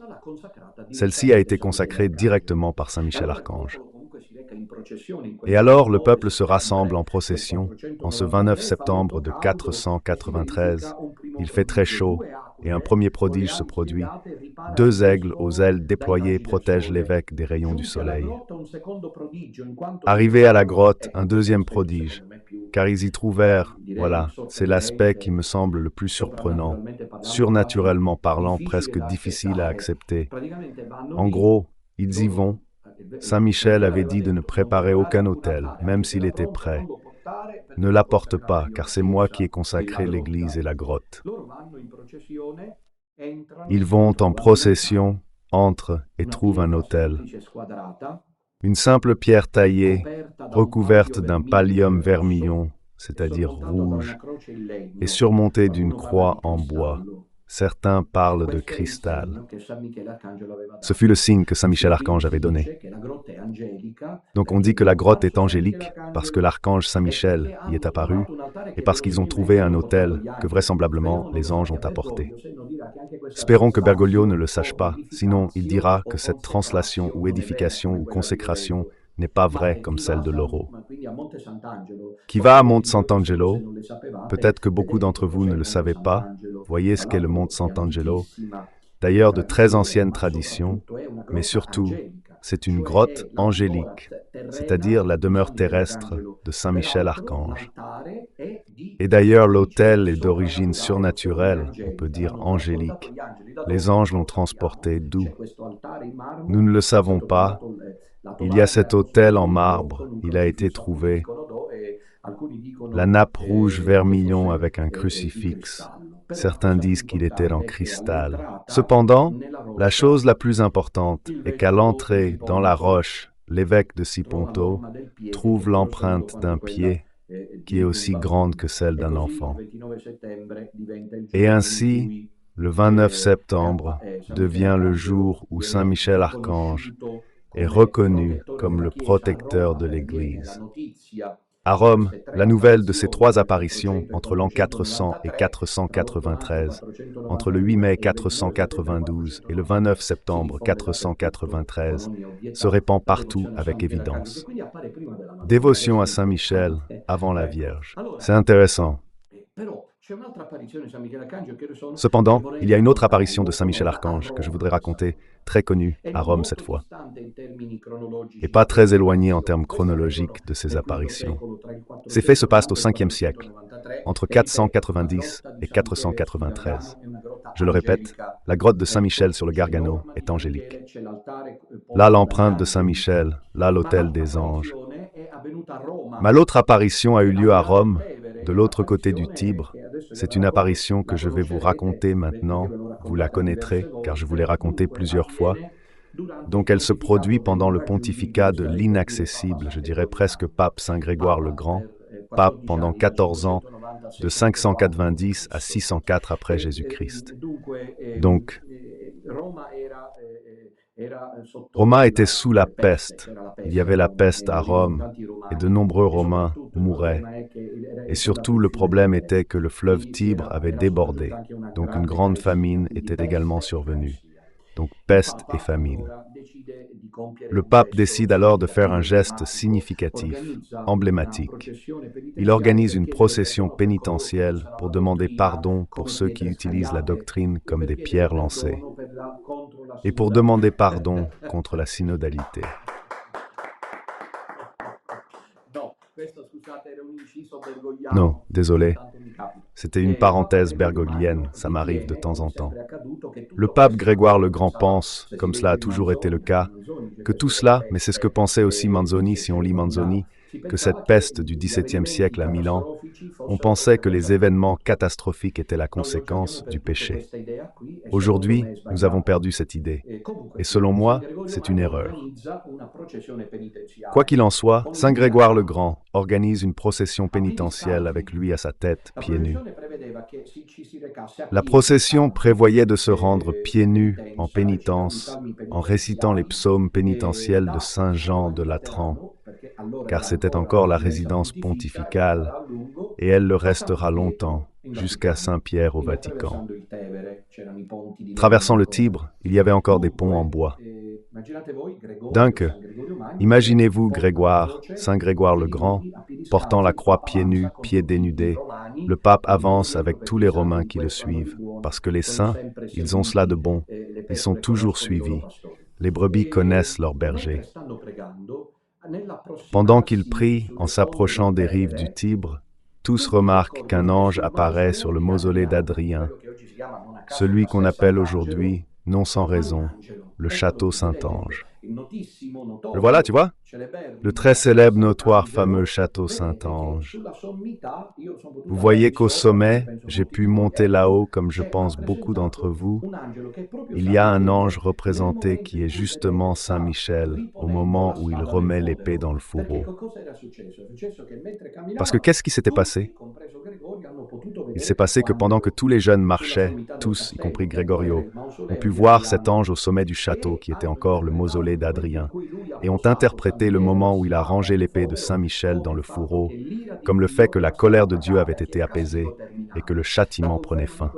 Celle-ci a été consacrée directement par Saint Michel Archange. Et alors le peuple se rassemble en procession, en ce 29 septembre de 493. Il fait très chaud, et un premier prodige se produit. 2 aigles aux ailes déployées protègent l'évêque des rayons du soleil. Arrivé à la grotte, un deuxième prodige, car ils y trouvèrent, voilà, c'est l'aspect qui me semble le plus surprenant, surnaturellement parlant presque difficile à accepter. En gros, ils y vont. Saint Michel avait dit de ne préparer aucun autel, même s'il était prêt. Ne l'apporte pas, car c'est moi qui ai consacré l'église et la grotte. Ils vont en procession, entrent et trouvent un autel. Une simple pierre taillée, recouverte d'un pallium vermillon, c'est-à-dire rouge, et surmontée d'une croix en bois. Certains parlent de cristal. Ce fut le signe que Saint Michel Archange avait donné. Donc on dit que la grotte est angélique parce que l'archange Saint Michel y est apparu et parce qu'ils ont trouvé un autel que vraisemblablement les anges ont apporté. Espérons que Bergoglio ne le sache pas, sinon il dira que cette translation ou édification ou consécration n'est pas vraie comme celle de Loro. Qui va à Monte Sant'Angelo? Peut-être que beaucoup d'entre vous ne le savaient pas. Voyez ce qu'est le Monte Sant'Angelo. D'ailleurs, de très anciennes traditions, mais surtout, c'est une grotte angélique, c'est-à-dire la demeure terrestre de Saint Michel Archange. Et d'ailleurs, l'autel est d'origine surnaturelle, on peut dire angélique. Les anges l'ont transporté d'où? Nous ne le savons pas. Il y a cet autel en marbre, il a été trouvé. La nappe rouge vermillon avec un crucifix. certains disent qu'il était en cristal. Cependant, la chose la plus importante est qu'à l'entrée dans la roche, l'évêque de Siponto trouve l'empreinte d'un pied qui est aussi grande que celle d'un enfant. Et ainsi, le 29 septembre devient le jour où Saint Michel Archange est reconnu comme le protecteur de l'Église. À Rome, la nouvelle de ces trois apparitions entre l'an 400 et 493, entre le 8 mai 492 et le 29 septembre 493, se répand partout avec évidence. Dévotion à Saint Michel avant la Vierge. C'est intéressant. Cependant, il y a une autre apparition de Saint Michel Archange que je voudrais raconter, très connue, à Rome cette fois, et pas très éloignée en termes chronologiques de ces apparitions. Ces faits se passent au 5e siècle, entre 490 et 493. Je le répète, la grotte de Saint-Michel sur le Gargano est angélique. Là l'empreinte de Saint-Michel, là l'autel des anges. Mais l'autre apparition a eu lieu à Rome, de l'autre côté du Tibre. C'est une apparition que je vais vous raconter maintenant. Vous la connaîtrez, car je vous l'ai racontée plusieurs fois. Donc elle se produit pendant le pontificat de l'inaccessible, je dirais presque pape Saint Grégoire le Grand, pape pendant 14 ans, de 590 à 604 après Jésus-Christ. Donc, Roma était sous la peste. Il y avait la peste à Rome et de nombreux Romains mouraient. Et surtout, le problème était que le fleuve Tibre avait débordé. Donc une grande famine était également survenue. Donc peste et famine. Le pape décide alors de faire un geste significatif, emblématique. Il organise une procession pénitentielle pour demander pardon pour ceux qui utilisent la doctrine comme des pierres lancées et pour demander pardon contre la synodalité. Non, désolé, c'était une parenthèse bergoglienne, ça m'arrive de temps en temps. Le pape Grégoire le Grand pense, comme cela a toujours été le cas, que tout cela, mais c'est ce que pensait aussi Manzoni si on lit Manzoni, que cette peste du XVIIe siècle à Milan, on pensait que les événements catastrophiques étaient la conséquence du péché. Aujourd'hui, nous avons perdu cette idée. Et selon moi, c'est une erreur. Quoi qu'il en soit, Saint Grégoire le Grand organise une procession pénitentielle avec lui à sa tête, pieds nus. La procession prévoyait de se rendre pieds nus en pénitence, en récitant les psaumes pénitentiels de Saint Jean de Latran, car c'était encore la résidence pontificale, et elle le restera longtemps, jusqu'à Saint-Pierre au Vatican. Traversant le Tibre, il y avait encore des ponts en bois. Donc, imaginez-vous Grégoire, Saint Grégoire le Grand, portant la croix pieds nus, pieds dénudés. Le pape avance avec tous les Romains qui le suivent, parce que les saints, ils ont cela de bon, ils sont toujours suivis. Les brebis connaissent leur berger. Pendant qu'il prie, en s'approchant des rives du Tibre, tous remarquent qu'un ange apparaît sur le mausolée d'Adrien, celui qu'on appelle aujourd'hui, non sans raison, le château Saint-Ange. Le voilà, tu vois? Le très célèbre, notoire, fameux château Saint-Ange. Vous voyez qu'au sommet, j'ai pu monter là-haut comme je pense beaucoup d'entre vous. Il y a un ange représenté qui est justement Saint Michel au moment où il remet l'épée dans le fourreau. Parce que qu'est-ce qui s'était passé? Il s'est passé que pendant que tous les jeunes marchaient, tous, y compris Gregorio, ont pu voir cet ange au sommet du château qui était encore le mausolée d'Adrien, et ont interprété le moment où il a rangé l'épée de Saint Michel dans le fourreau, comme le fait que la colère de Dieu avait été apaisée et que le châtiment prenait fin.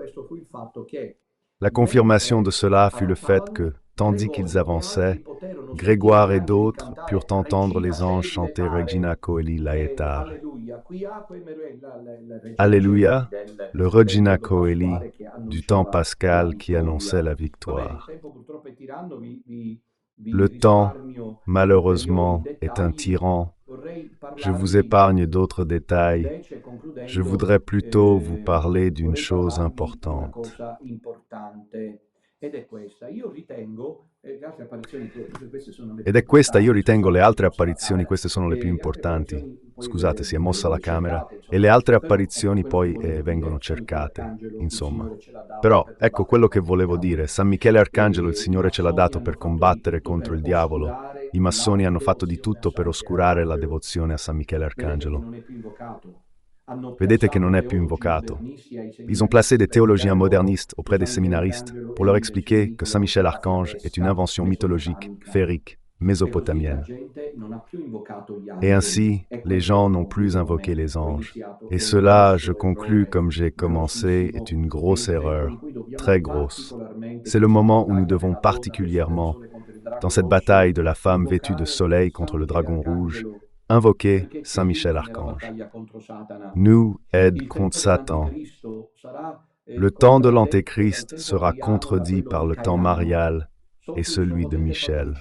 La confirmation de cela fut le fait que, tandis qu'ils avançaient, Grégoire et d'autres purent entendre les anges chanter Regina Coeli Laetare. Alléluia, le Regina Coeli du temps pascal qui annonçait la victoire. Le temps, malheureusement, est un tyran. Je vous épargne d'autres détails. Je voudrais plutôt vous parler d'une chose importante. Ed è questa, io ritengo, le altre apparizioni, queste sono le più importanti. Scusate, si è mossa la camera, e le altre apparizioni poi vengono cercate, insomma. Però, ecco quello che volevo dire, San Michele Arcangelo il Signore ce l'ha dato per combattere contro il diavolo. I massoni hanno fatto di tutto per oscurare la devozione a San Michele Arcangelo. Vedete che non è più invocato. Ils ont placé des théologiens modernistes auprès des séminaristes pour leur expliquer que Saint Michel Archange est une invention mythologique, féerique, mésopotamienne. Et ainsi, les gens n'ont plus invoqué les anges. Et cela, je conclus comme j'ai commencé, est une grosse erreur, très grosse. C'est le moment où nous devons particulièrement, dans cette bataille de la femme vêtue de soleil contre le dragon rouge, invoquer Saint Michel Archange. Nous aide contre Satan. Le temps de l'Antéchrist sera contredit par le temps marial et celui de Michel.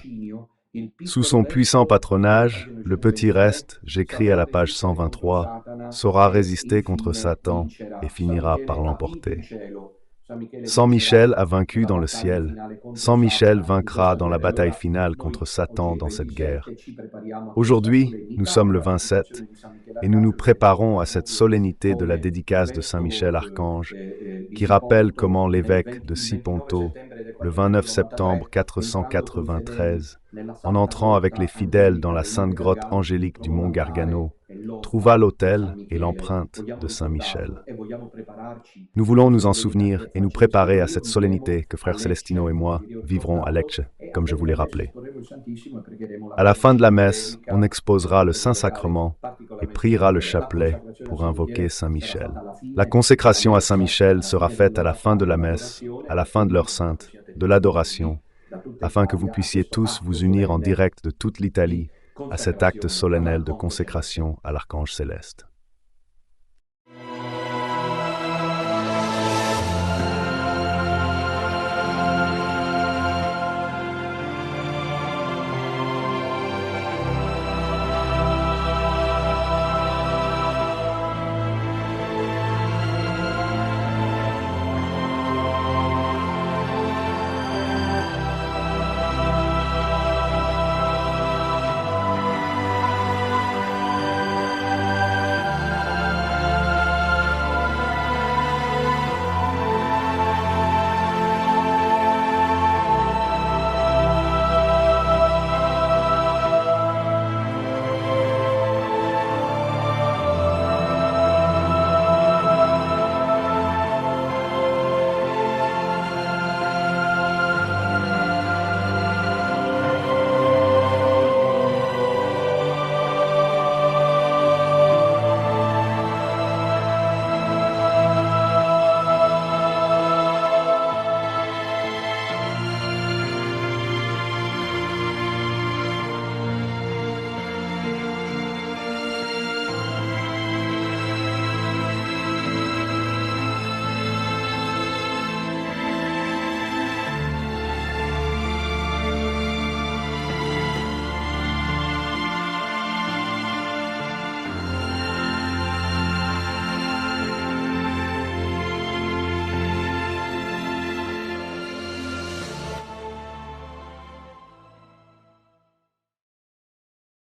Sous son puissant patronage, le petit reste, j'écris à la page 123, saura résister contre Satan et finira par l'emporter. Saint Michel a vaincu dans le ciel. Saint Michel vaincra dans la bataille finale contre Satan dans cette guerre. Aujourd'hui, nous sommes le 27 et nous nous préparons à cette solennité de la dédicace de Saint Michel Archange qui rappelle comment l'évêque de Siponto, le 29 septembre 493, en entrant avec les fidèles dans la sainte grotte angélique du mont Gargano, trouva l'autel et l'empreinte de Saint Michel. Nous voulons nous en souvenir et nous préparer à cette solennité que Frère Celestino et moi vivrons à Lecce, comme je vous l'ai rappelé. À la fin de la messe, on exposera le Saint-Sacrement et priera le chapelet pour invoquer Saint Michel. La consécration à Saint Michel sera faite à la fin de la messe, à la fin de l'heure sainte, de l'adoration, afin que vous puissiez tous vous unir en direct de toute l'Italie à cet acte solennel de consécration à l'Archange céleste.